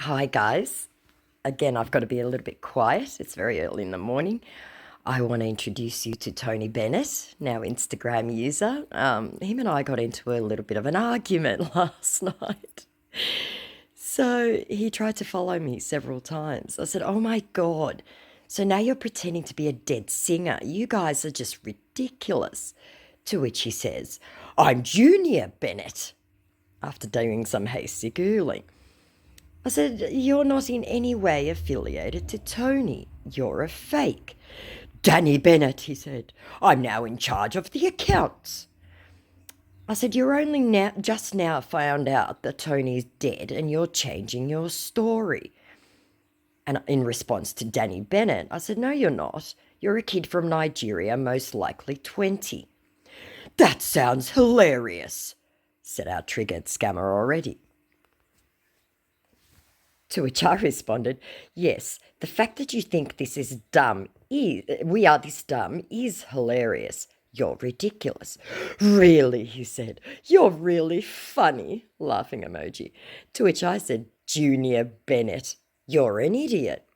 Hi, guys. Again, I've got to be a little bit quiet. It's very early in the morning. I want to introduce you to Tony Bennett, now Instagram user. Him and I got into a little bit of an argument last night. So he tried to follow me several times. I said, "Oh my God. So now you're pretending to be a dead singer. You guys are just ridiculous." To which he says, "I'm Junior Bennett," after doing some hasty Googling. I said, "You're not in any way affiliated to Tony. You're a fake." "Danny Bennett," he said. "I'm now in charge of the accounts." I said, "You're only just now found out that Tony's dead and you're changing your story." And in response to Danny Bennett, I said, "No, you're not. You're a kid from Nigeria, most likely 20. "That sounds hilarious," said our triggered scammer already. To which I responded, "Yes, the fact that you think we are this dumb is hilarious. You're ridiculous." "Really," he said, "you're really funny," laughing emoji. To which I said, "Junior Bennett, you're an idiot."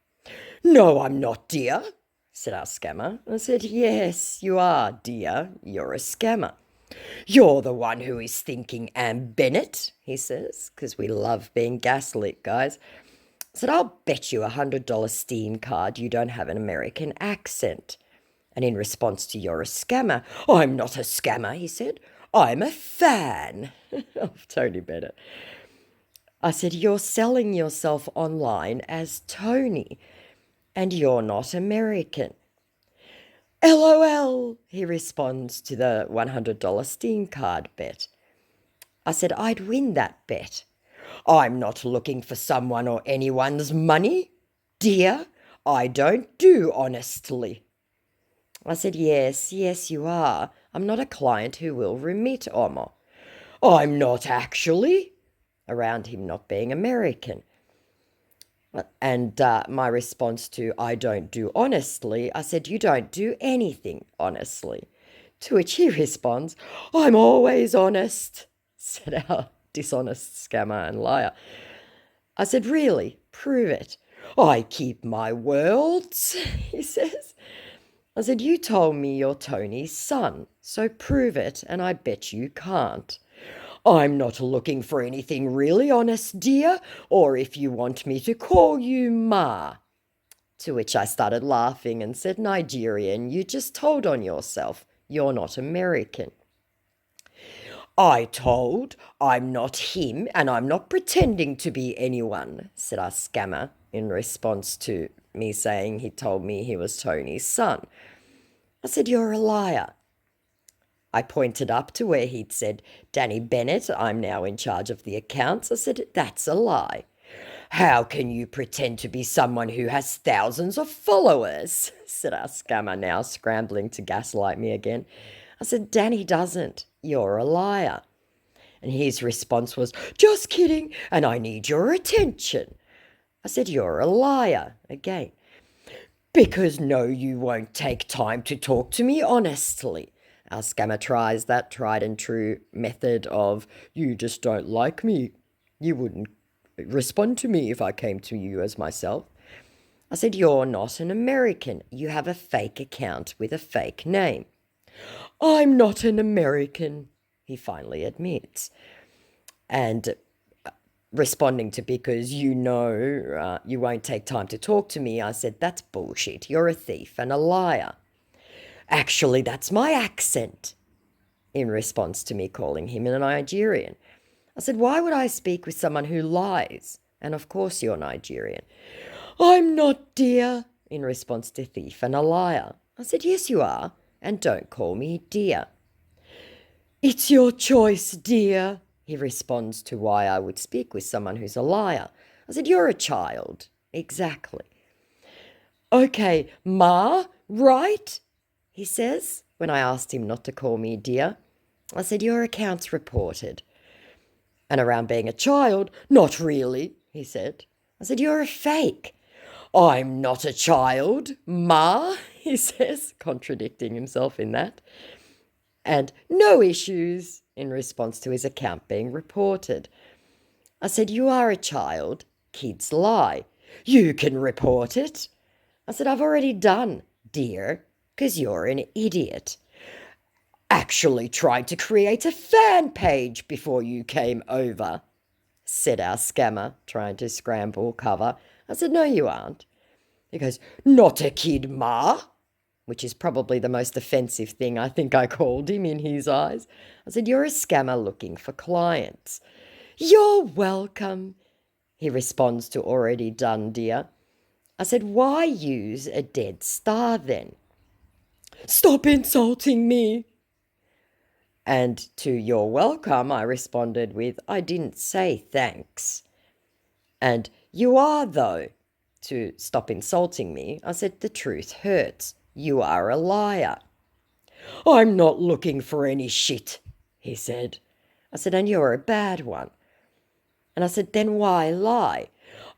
"No, I'm not, dear," said our scammer. I said, "Yes, you are, dear. You're a scammer." "You're the one who is thinking am Bennett," he says, because we love being gaslit, guys. I said, "I'll bet you $100 Steam card you don't have an American accent." And in response to "You're a scammer," "I'm not a scammer," he said. "I'm a fan" of Tony Bennett. I said, "You're selling yourself online as Tony, and you're not American." "LOL," he responds to the $100 Steam card bet. I said, "I'd win that bet." "I'm not looking for someone or anyone's money, dear. I don't do honestly." I said, "Yes, yes, you are. I'm not a client who will remit Omo." "I'm not actually," around him not being American. And my response to "I don't do honestly," I said, "You don't do anything honestly." To which he responds, "I'm always honest," said our dishonest scammer and liar. I said, "Really? Prove it." "I keep my words," he says. I said, "You told me you're Tony's son, so prove it, and I bet you can't." "I'm not looking for anything really honest, dear, or if you want me to call you Ma." To which I started laughing and said, "Nigerian, you just told on yourself. You're not American." "I told I'm not him and I'm not pretending to be anyone," said our scammer in response to me saying he told me he was Tony's son. I said, "You're a liar." I pointed up to where he'd said, "Danny Bennett, I'm now in charge of the accounts." I said, "That's a lie." "How can you pretend to be someone who has thousands of followers?" said our scammer, now scrambling to gaslight me again. I said, "Danny doesn't. You're a liar." And his response was, "Just kidding, and I need your attention." I said, "You're a liar," again. "Because no, you won't take time to talk to me honestly." Our scammer tries that tried and true method of, "You just don't like me. You wouldn't respond to me if I came to you as myself." I said, "You're not an American. You have a fake account with a fake name." "I'm not an American," he finally admits. And responding to "because you won't take time to talk to me," I said, "That's bullshit. You're a thief and a liar." "Actually, that's my accent," in response to me calling him a Nigerian. I said, "Why would I speak with someone who lies? And of course you're Nigerian." "I'm not, dear," in response to thief and a liar. I said, "Yes, you are. And don't call me dear." "It's your choice, dear," he responds to why I would speak with someone who's a liar. I said, "You're a child." Exactly. "Okay, Ma, right?" he says when I asked him not to call me dear. I said, "Your account's reported." And around being a child, "Not really," he said. I said, "You're a fake." "I'm not a child, Ma," he says, contradicting himself in that. And "no issues," in response to his account being reported. I said, "You are a child. kids lie. You can report it. I said, I've already done, dear, 'cause you're an idiot. Actually tried to create a fan page before you came over, said our scammer, trying to scramble cover. I said, no, you aren't. He goes, not a kid, Ma, which is probably the most offensive thing I think I called him in his eyes. I said, you're a scammer looking for clients. You're welcome, he responds to already done, dear. I said, why use a dead star then? Stop insulting me. And to you're welcome, I responded with, I didn't say thanks. And you are, though. To stop insulting me, I said, the truth hurts. You are a liar. I'm not looking for any shit, he said. I said, and you're a bad one. And I said, then why lie?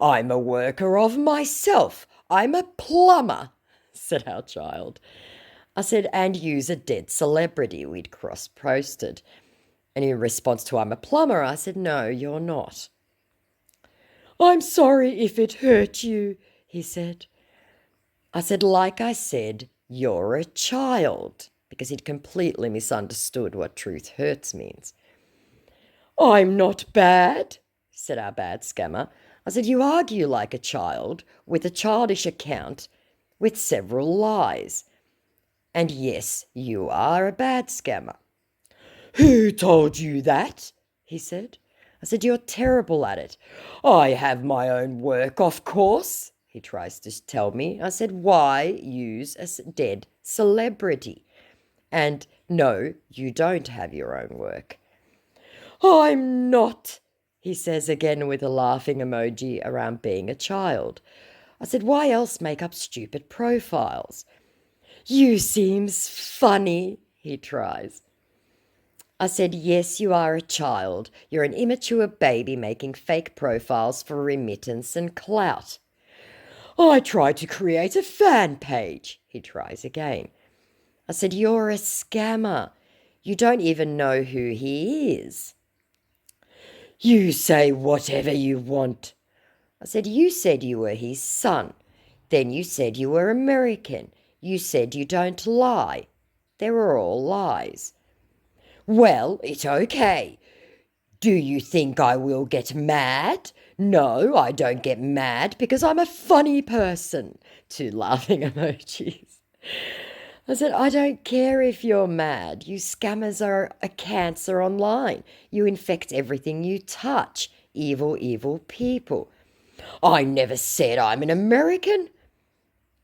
I'm a worker of myself. I'm a plumber, said our child. I said, and use a dead celebrity we'd cross-posted. And in response to I'm a plumber, I said, no, you're not. I'm sorry if it hurt you, he said. I said, like I said, you're a child, because he'd completely misunderstood what truth hurts means. I'm not bad, said our bad scammer. I said, you argue like a child with a childish account with several lies. And yes, you are a bad scammer. Who told you that? He said. I said, you're terrible at it. I have my own work, of course, he tries to tell me. I said, why use a dead celebrity? And no, you don't have your own work. I'm not, he says again with a laughing emoji around being a child. I said, why else make up stupid profiles? You seems funny, he tries. I said, yes, you are a child. You're an immature baby making fake profiles for remittance and clout. I tried to create a fan page, he tries again. I said, you're a scammer. You don't even know who he is. You say whatever you want. I said, you said you were his son. Then you said you were American. You said you don't lie. They were all lies. Well, it's okay. Do you think I will get mad? No, I don't get mad because I'm a funny person. 2 laughing emojis. I said, I don't care if you're mad. You scammers are a cancer online. You infect everything you touch. Evil, evil people. I never said I'm an American.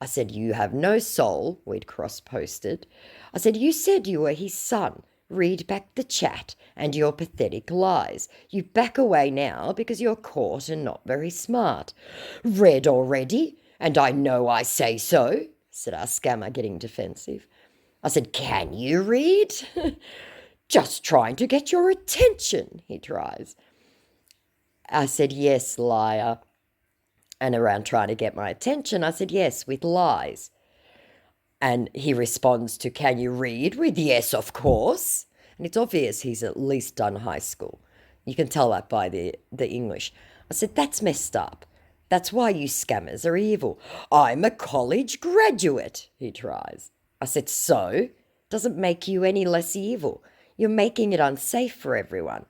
I said, you have no soul, we'd cross-posted. I said, you said you were his son. Read back the chat and your pathetic lies. You back away now because you're caught and not very smart. Read already, and I know I say so, said our scammer, getting defensive. I said, can you read? Just trying to get your attention, he tries. I said, yes, liar. And around trying to get my attention, I said, yes, with lies. And he responds to, can you read? With yes, of course. And it's obvious he's at least done high school. You can tell that by the English. I said, that's messed up. That's why you scammers are evil. I'm a college graduate, he tries. I said, so? Doesn't make you any less evil. You're making it unsafe for everyone.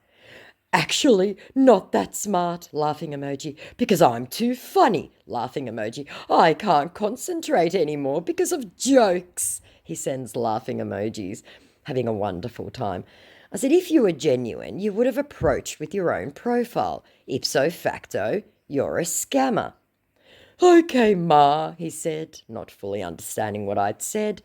Actually, not that smart, laughing emoji, because I'm too funny, laughing emoji. I can't concentrate anymore because of jokes. He sends laughing emojis, having a wonderful time. I said, if you were genuine, you would have approached with your own profile. Ipso facto, you're a scammer. Okay, Ma, he said, not fully understanding what I'd said.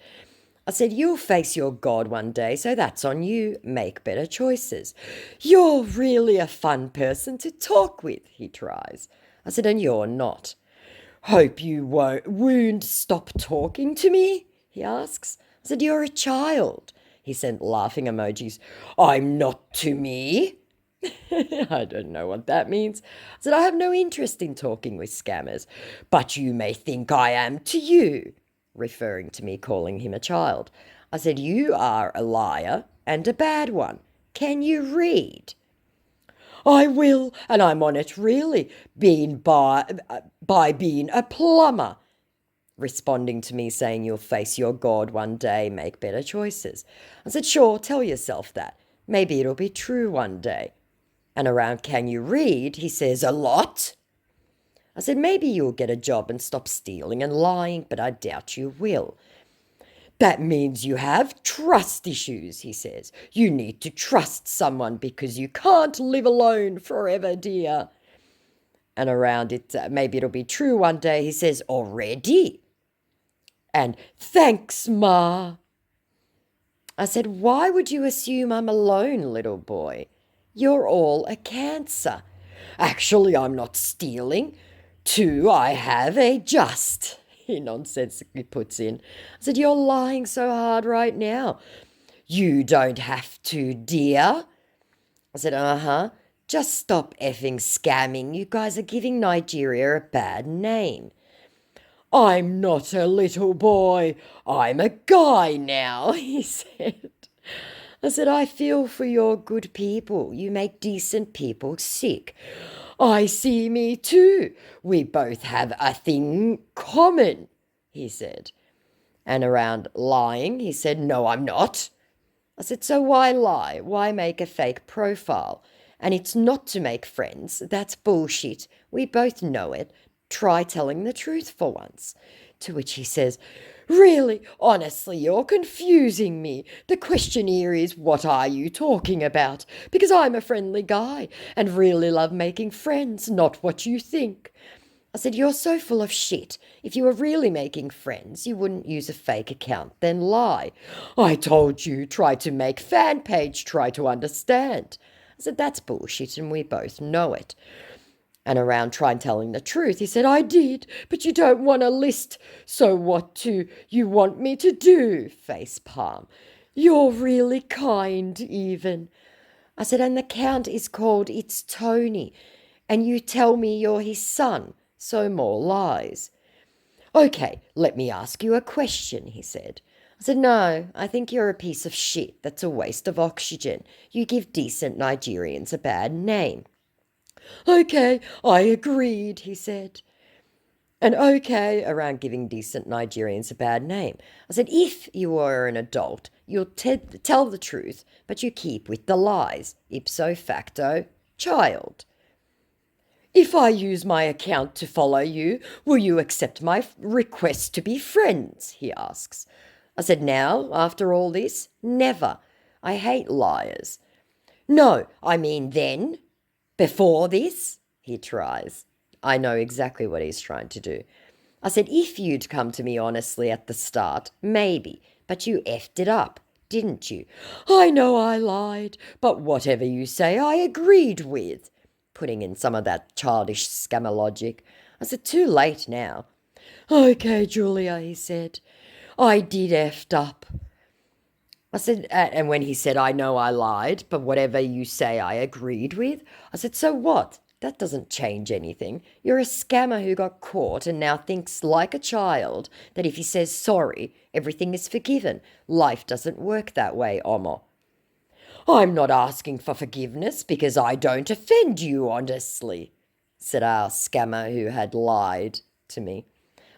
I said, you'll face your God one day, so that's on you. Make better choices. You're really a fun person to talk with, he tries. I said, and you're not. Hope you won't stop talking to me, he asks. I said, you're a child. He sent laughing emojis. I'm not to me. I don't know what that means. I said, I have no interest in talking with scammers, but you may think I am to you. Referring to me calling him a child. I said, you are a liar and a bad one. Can you read? I will, and I'm on it really, by being a plumber. Responding to me saying you'll face your God one day, make better choices. I said, sure, tell yourself that. Maybe it'll be true one day. And around can you read, he says, a lot. I said, maybe you'll get a job and stop stealing and lying, but I doubt you will. That means you have trust issues, he says. You need to trust someone because you can't live alone forever, dear. And around it, maybe it'll be true one day, he says, already. And thanks, Ma. I said, why would you assume I'm alone, little boy? You're all a cancer. Actually, I'm not stealing. 2, I have a just, he nonsensically puts in. I said, you're lying so hard right now. You don't have to, dear. I said, uh-huh. Just stop effing scamming. You guys are giving Nigeria a bad name. I'm not a little boy. I'm a guy now, he said. I said, I feel for your good people. You make decent people sick. I see me too. We both have a thing common, he said. And around lying, he said, no, I'm not. I said, so why lie? Why make a fake profile? And it's not to make friends. That's bullshit. We both know it. Try telling the truth for once. To which he says, really, honestly, you're confusing me. The question here is, what are you talking about? Because I'm a friendly guy and really love making friends, not what you think. I said, you're so full of shit. If you were really making friends, you wouldn't use a fake account, then lie. I told you, try to make fan page, try to understand. I said, that's bullshit and we both know it. And around trying telling the truth, he said, I did, but you don't want a list. So what do you want me to do? Face palm. You're really kind, even. I said, and the count is called It's Tony. And you tell me you're his son. So more lies. Okay, let me ask you a question, he said. I said, no, I think you're a piece of shit. That's a waste of oxygen. You give decent Nigerians a bad name. Okay, I agreed, he said. And okay around giving decent Nigerians a bad name. I said, if you were an adult, you'll tell the truth, but you keep with the lies. Ipso facto, child. If I use my account to follow you, will you accept my request to be friends? He asks. I said, now, after all this, never. I hate liars. No, I mean then. Before this, he tries. I know exactly what he's trying to do. I said, if you'd come to me honestly at the start, maybe, but you effed it up, didn't you? I know I lied, but whatever you say, I agreed with. Putting in some of that childish scammer logic. I said, too late now. Okay, Julia, he said, I did effed up. I said, and when he said, I know I lied, but whatever you say I agreed with, I said, so what? That doesn't change anything. You're a scammer who got caught and now thinks like a child that if he says sorry, everything is forgiven. Life doesn't work that way, Omo. I'm not asking for forgiveness because I don't offend you, honestly, said our scammer who had lied to me.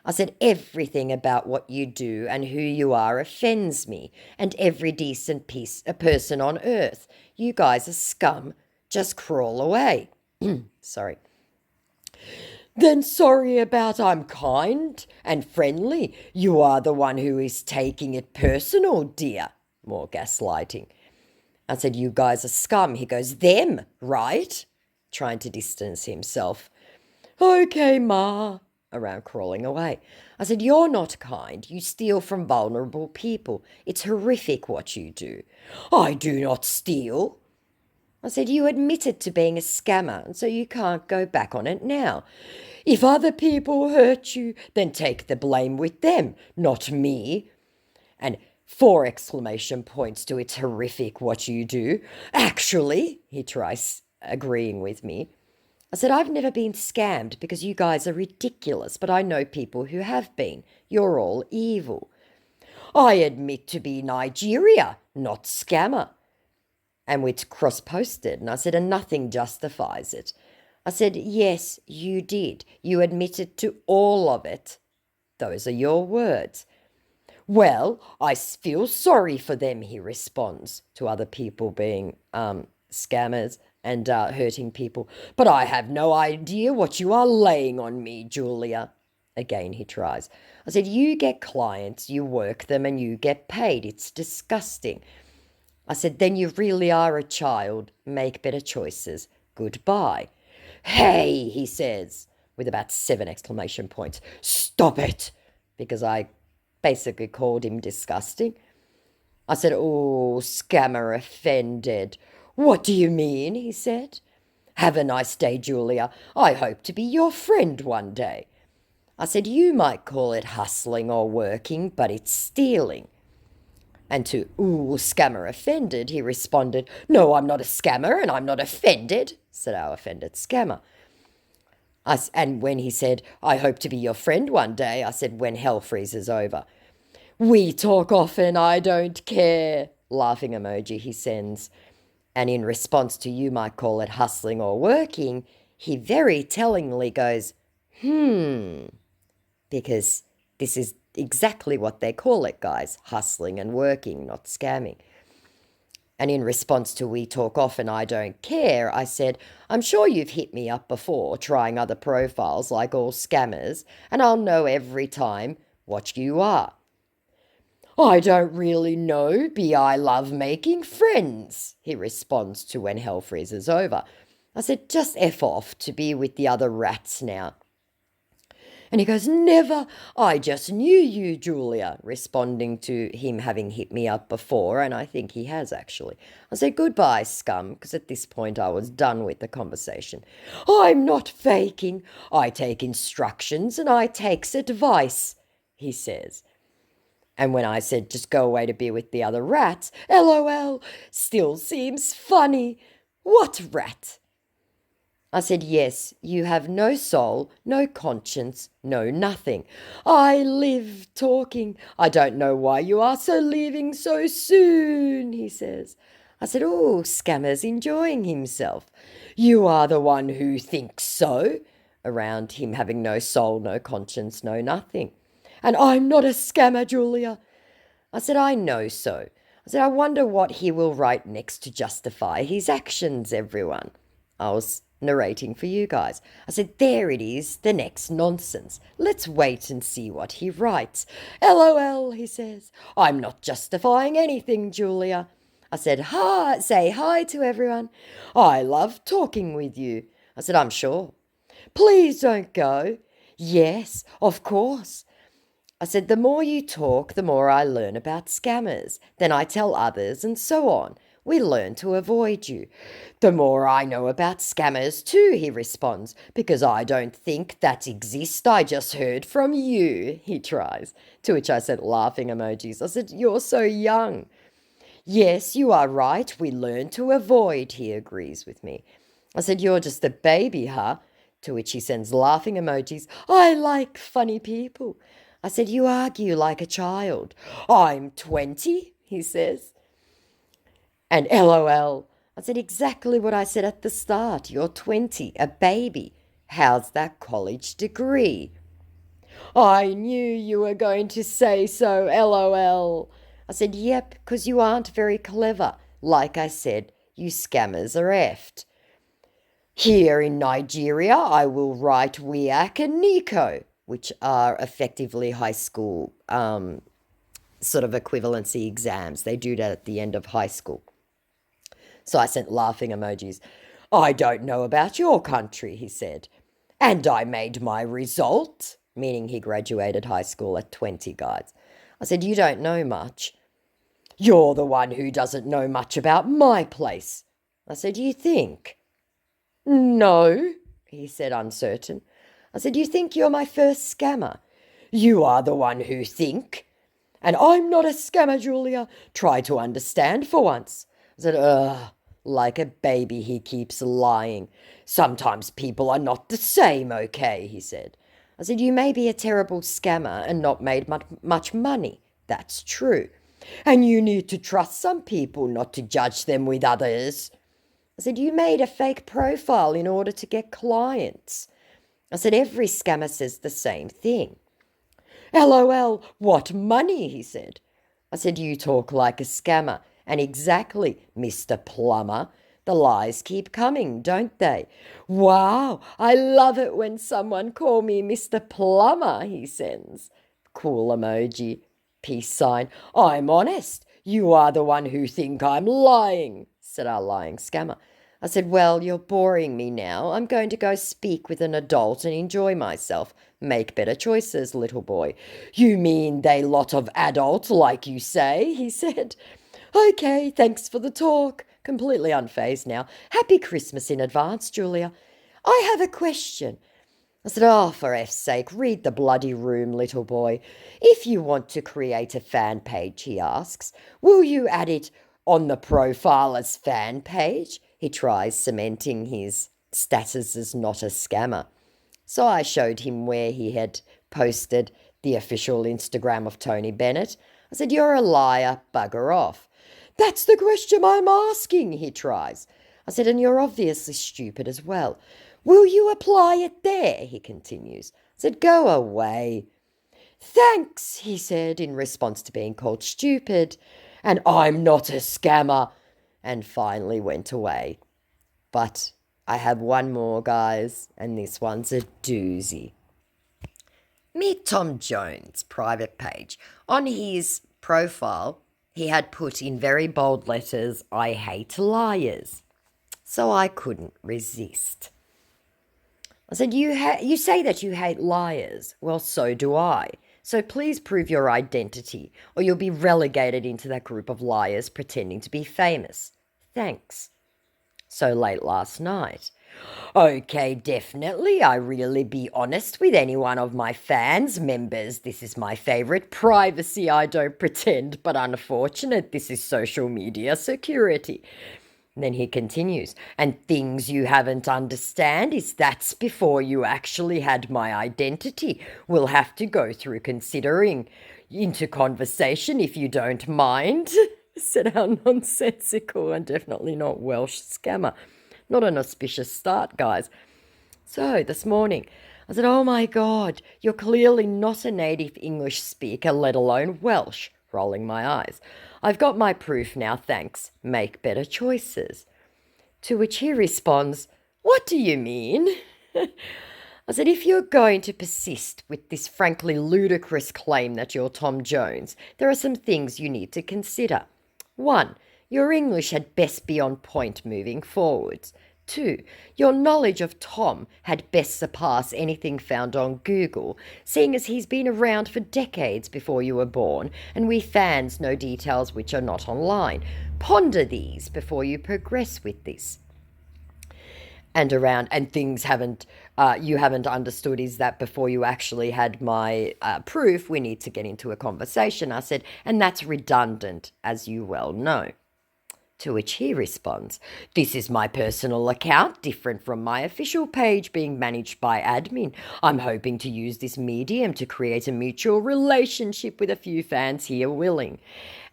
I said, everything about what you do and who you are offends me, and every decent person on earth. You guys are scum. Just crawl away. Sorry. Then sorry about I'm kind and friendly. You are the one who is taking it personal, dear. More gaslighting. I said, you guys are scum. He goes, them, right? Trying to distance himself. Okay, Ma. Around crawling away. I said, you're not kind. You steal from vulnerable people. It's horrific what you do. I do not steal. I said, you admitted to being a scammer, and so you can't go back on it now. If other people hurt you, then take the blame with them, not me. And 4 exclamation points to it's horrific what you do. Actually, he tries agreeing with me. I said, I've never been scammed because you guys are ridiculous, but I know people who have been. You're all evil. I admit to be Nigeria, not scammer. and it's cross-posted. And I said, and nothing justifies it. I said, yes, you did. You admitted to all of it. Those are your words. Well, I feel sorry for them, he responds, to other people being scammers and hurting people. But I have no idea what you are laying on me, Julia. Again, he tries. I said, you get clients, you work them, and you get paid. It's disgusting. I said, then you really are a child. Make better choices. Goodbye. Hey, he says, with about 7 exclamation points. Stop it! Because I basically called him disgusting. I said, oh, scammer offended. What do you mean? He said. Have a nice day, Julia. I hope to be your friend one day. I said, you might call it hustling or working, but it's stealing. And to, ooh, scammer offended, he responded, no, I'm not a scammer and I'm not offended, said our offended scammer. And when he said, I hope to be your friend one day, I said, when hell freezes over. We talk often, I don't care, laughing emoji he sends. And in response to you might call it hustling or working, he very tellingly goes, because this is exactly what they call it, guys, hustling and working, not scamming. And in response to we talk often, I don't care, I said, I'm sure you've hit me up before trying other profiles like all scammers, and I'll know every time what you are. I don't really know, I love making friends, he responds to when hell freezes over. I said, just F off to be with the other rats now. And he goes, never, I just knew you, Julia, responding to him having hit me up before, and I think he has actually. I said, goodbye, scum, because at this point I was done with the conversation. I'm not faking. I take instructions and I takes advice, he says. And when I said, just go away to be with the other rats, LOL, still seems funny. What rat? I said, yes, you have no soul, no conscience, no nothing. I live talking. I don't know why you are so leaving so soon, he says. I said, oh, scammer's enjoying himself. You are the one who thinks so, around him having no soul, no conscience, no nothing. And I'm not a scammer, Julia. I said, I know so. I said, I wonder what he will write next to justify his actions, everyone. I was narrating for you guys. I said, there it is, the next nonsense. Let's wait and see what he writes. LOL, he says. I'm not justifying anything, Julia. I said, hi, say hi to everyone. I love talking with you. I said, I'm sure. Please don't go. Yes, of course. I said, the more you talk, the more I learn about scammers. Then I tell others and so on. We learn to avoid you. The more I know about scammers too, he responds, because I don't think that exist. I just heard from you, he tries. To which I said, laughing emojis. I said, you're so young. Yes, you are right. We learn to avoid, he agrees with me. I said, you're just a baby, huh? To which he sends laughing emojis. I like funny people. I said, you argue like a child. I'm 20, he says. And LOL. I said, exactly what I said at the start. You're 20, a baby. How's that college degree? I knew you were going to say so, LOL. I said, yep, because you aren't very clever. Like I said, you scammers are effed. Here in Nigeria, I will write WIAC and NICO, which are effectively high school sort of equivalency exams. They do that at the end of high school. So I sent laughing emojis. I don't know about your country, he said. And I made my result, meaning he graduated high school at 20, guys. I said, you don't know much. You're the one who doesn't know much about my place. I said, you think? No, he said, uncertain. I said, you think you're my first scammer? You are the one who think. And I'm not a scammer, Julia. Try to understand for once. I said, ugh, like a baby he keeps lying. Sometimes people are not the same, okay, he said. I said, you may be a terrible scammer and not made much money. That's true. And you need to trust some people, not to judge them with others. I said, you made a fake profile in order to get clients. I said, every scammer says the same thing. LOL, what money, he said. I said, you talk like a scammer. And exactly, Mr. Plumber. The lies keep coming, don't they? Wow, I love it when someone call me Mr. Plumber, he sends. Cool emoji. Peace sign. I'm honest. You are the one who think I'm lying, said our lying scammer. I said, well, you're boring me now. I'm going to go speak with an adult and enjoy myself. Make better choices, little boy. You mean they lot of adults, like you say, he said. Okay, thanks for the talk. Completely unfazed now. Happy Christmas in advance, Julia. I have a question. I said, oh, for F's sake, read the bloody room, little boy. If you want to create a fan page, he asks, will you add it on the profile as fan page? He tries cementing his status as not a scammer. So I showed him where he had posted the official Instagram of Tony Bennett. I said, you're a liar, bugger off. That's the question I'm asking, he tries. I said, and you're obviously stupid as well. Will you apply it there? He continues. I said, go away. Thanks, he said in response to being called stupid. And I'm not a scammer. And finally went away. But I have one more, guys, and this one's a doozy. Meet Tom Jones' private page. On his profile, he had put in very bold letters, I hate liars. So I couldn't resist. I said, you say that you hate liars. Well, so do I. So please prove your identity, or you'll be relegated into that group of liars pretending to be famous. Thanks. So late last night. Okay, definitely. I really be honest with any one of my fans, members. This is my favorite privacy. I don't pretend, but unfortunate. This is social media security. And then he continues, and things you haven't understand is that's before you actually had my identity. We'll have to go through considering into conversation if you don't mind, said our nonsensical and definitely not Welsh scammer. Not an auspicious start, guys. So this morning, I said, oh my God, you're clearly not a native English speaker, let alone Welsh. Rolling my eyes. I've got my proof now, thanks. Make better choices. To which he responds, what do you mean? I said, if you're going to persist with this frankly ludicrous claim that you're Tom Jones, there are some things you need to consider. 1. Your English had best be on point moving forwards. 2. Your knowledge of Tom had best surpass anything found on Google, seeing as he's been around for decades before you were born, and we fans know details which are not online. Ponder these before you progress with this. And things you haven't understood is that before you actually had my proof, we need to get into a conversation, I said, and that's redundant, as you well know. To which he responds, this is my personal account, different from my official page being managed by admin. I'm hoping to use this medium to create a mutual relationship with a few fans here willing.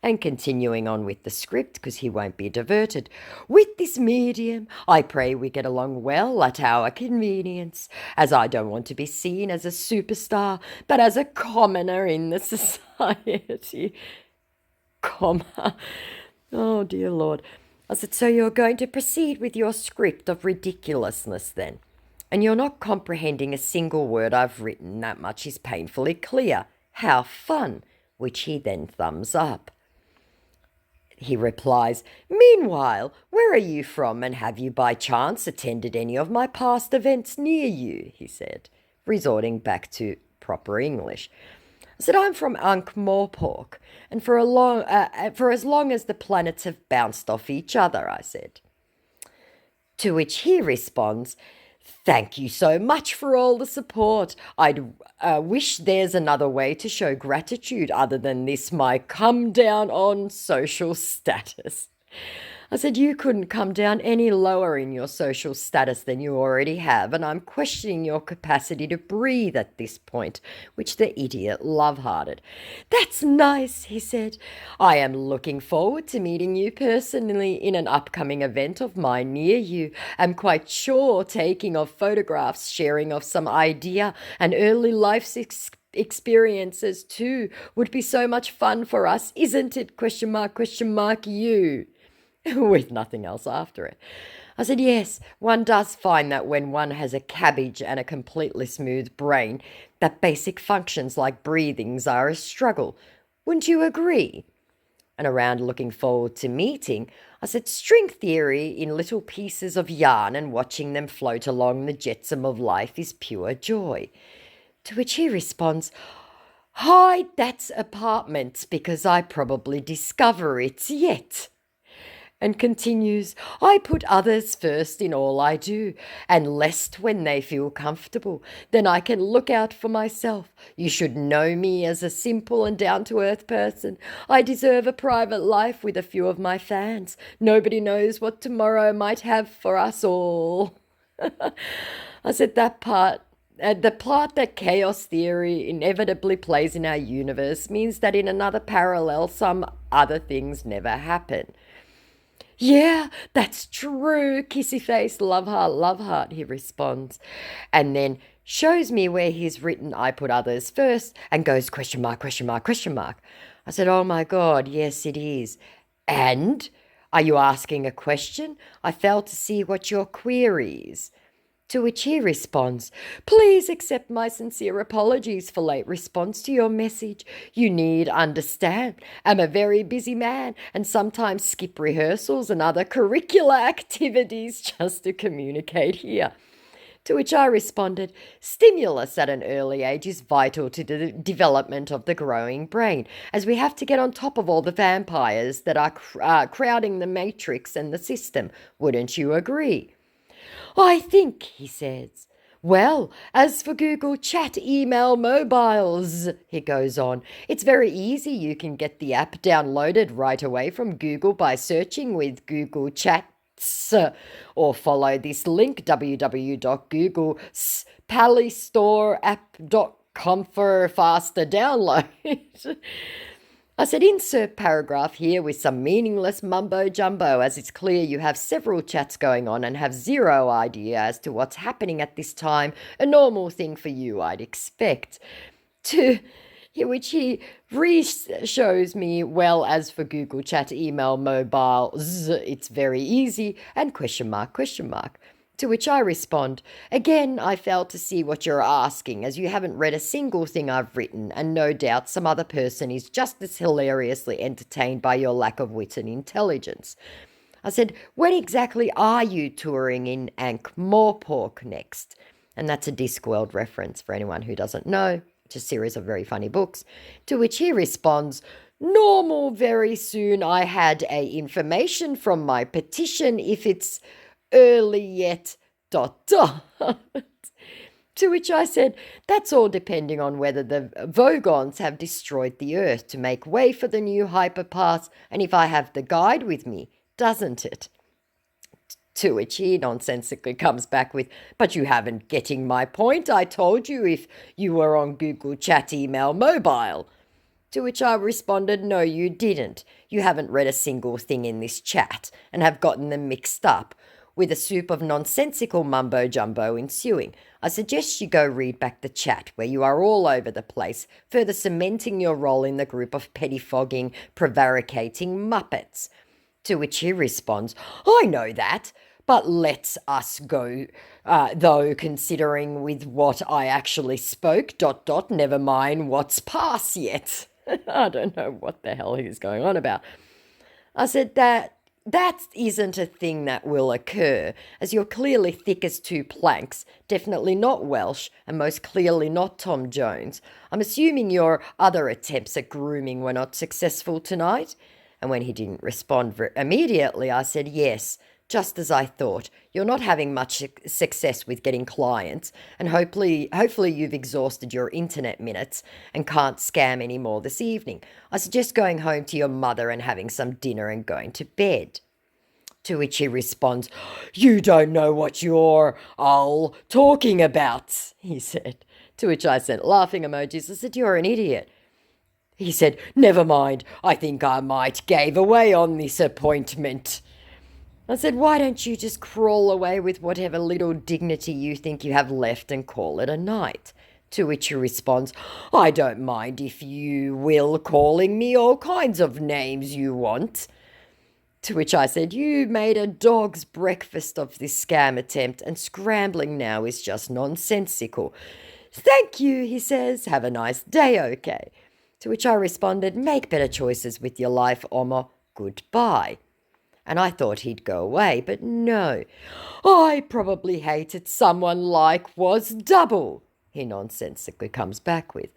And continuing on with the script, because he won't be diverted. With this medium, I pray we get along well at our convenience, as I don't want to be seen as a superstar, but as a commoner in the society. Comma. Oh, dear Lord. I said, so you're going to proceed with your script of ridiculousness then? And you're not comprehending a single word I've written, that much is painfully clear. How fun, which he then thumbs up. He replies, meanwhile, where are you from and have you by chance attended any of my past events near you, he said, resorting back to proper English. I said, I'm from Ankh-Morpork, and for as long as the planets have bounced off each other, I said. To which he responds, thank you so much for all the support. I'd wish there's another way to show gratitude other than this, my come down on social status. I said, you couldn't come down any lower in your social status than you already have, and I'm questioning your capacity to breathe at this point, which the idiot love-hearted. That's nice, he said. I am looking forward to meeting you personally in an upcoming event of mine near you. I'm quite sure taking of photographs, sharing of some idea, and early life experiences too would be so much fun for us, isn't it? Question mark, you. With nothing else after it. I said, yes, one does find that when one has a cabbage and a completely smooth brain, that basic functions like breathings are a struggle. Wouldn't you agree? And around looking forward to meeting, I said, string theory in little pieces of yarn and watching them float along the jetsam of life is pure joy. To which he responds, hide that's apartments because I probably discover it yet. And continues, I put others first in all I do, and lest when they feel comfortable, then I can look out for myself. You should know me as a simple and down-to-earth person. I deserve a private life with a few of my fans. Nobody knows what tomorrow might have for us all. I said that part. The part that chaos theory inevitably plays in our universe means that in another parallel, some other things never happen. Yeah, that's true, kissy face, love heart, he responds. And then shows me where he's written I put others first and goes question mark, question mark, question mark. I said, oh my God, yes it is. And are you asking a question? I failed to see what your query is. To which he responds, please accept my sincere apologies for late response to your message. You need understand, I'm a very busy man and sometimes skip rehearsals and other curricular activities just to communicate here. To which I responded, stimulus at an early age is vital to the development of the growing brain, as we have to get on top of all the vampires that are crowding the matrix and the system. Wouldn't you agree? I think, he says. Well, as for Google Chat, email, mobiles, he goes on, it's very easy. You can get the app downloaded right away from Google by searching with Google Chats or follow this link, www.google.pallistoreapp.com for faster download. I said, insert paragraph here with some meaningless mumbo-jumbo, as it's clear you have several chats going on and have zero idea as to what's happening at this time, a normal thing for you, I'd expect. To which he shows me, well, as for Google Chat, email, mobile, it's very easy, and question mark, question mark. To which I respond, again, I fail to see what you're asking, as you haven't read a single thing I've written, and no doubt some other person is just as hilariously entertained by your lack of wit and intelligence. I said, when exactly are you touring in Ankh-Morpork next? And that's a Discworld reference for anyone who doesn't know. It's a series of very funny books. To which he responds, normal very soon. I had a information from my petition if it's early yet, ... To which I said, that's all depending on whether the Vogons have destroyed the Earth to make way for the new hyperpass, and if I have the guide with me, doesn't it? To which he nonsensically comes back with, but you haven't getting my point. I told you if you were on Google Chat, email, mobile. To which I responded, no, you didn't. You haven't read a single thing in this chat and have gotten them mixed up, with a soup of nonsensical mumbo-jumbo ensuing. I suggest you go read back the chat, where you are all over the place, further cementing your role in the group of pettifogging, prevaricating muppets. To which he responds, I know that, but let's us go, though, considering with what I actually spoke, ... never mind what's past yet. I don't know what the hell he's going on about. I said that isn't a thing that will occur, as you're clearly thick as two planks, definitely not Welsh, and most clearly not Tom Jones. I'm assuming your other attempts at grooming were not successful tonight. And when he didn't respond immediately, I said, yes, just as I thought. You're not having much success with getting clients, and hopefully you've exhausted your internet minutes and can't scam any more this evening. I suggest going home to your mother and having some dinner and going to bed. To which he responds, "You don't know what you're all talking about," he said. To which I sent laughing emojis. I said, "You're an idiot." He said, "Never mind, I think I might gave away on this appointment." I said, "Why don't you just crawl away with whatever little dignity you think you have left and call it a night?" To which he responds, "I don't mind if you will calling me all kinds of names you want." To which I said, "You made a dog's breakfast of this scam attempt, and scrambling now is just nonsensical." "Thank you," he says. "Have a nice day, okay?" To which I responded, "Make better choices with your life, Omo. Goodbye." And I thought he'd go away, but no. "I probably hated someone like was double," he nonsensically comes back with.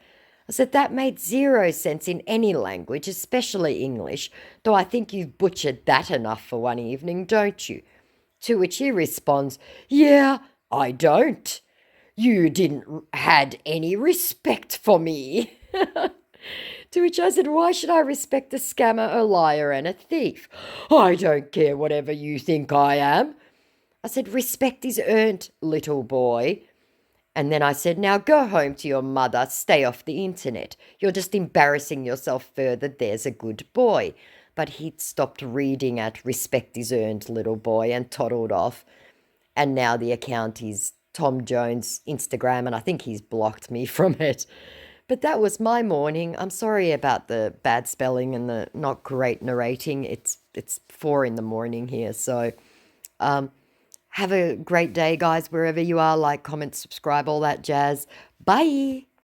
I said, "That made zero sense in any language, especially English, though I think you've butchered that enough for one evening, don't you?" To which he responds, "Yeah, I don't. You didn't had any respect for me." To which I said, "Why should I respect a scammer, a liar, and a thief?" "I don't care whatever you think I am." I said, "Respect is earned, little boy." And then I said, "Now go home to your mother, stay off the internet. You're just embarrassing yourself further, there's a good boy." But he'd stopped reading at "Respect is earned, little boy," and toddled off. And now the account is Tom Jones Instagram, and I think he's blocked me from it. But that was my morning. I'm sorry about the bad spelling and the not great narrating. It's 4 in the morning here, so have a great day, guys, wherever you are. Like, comment, subscribe, all that jazz. Bye.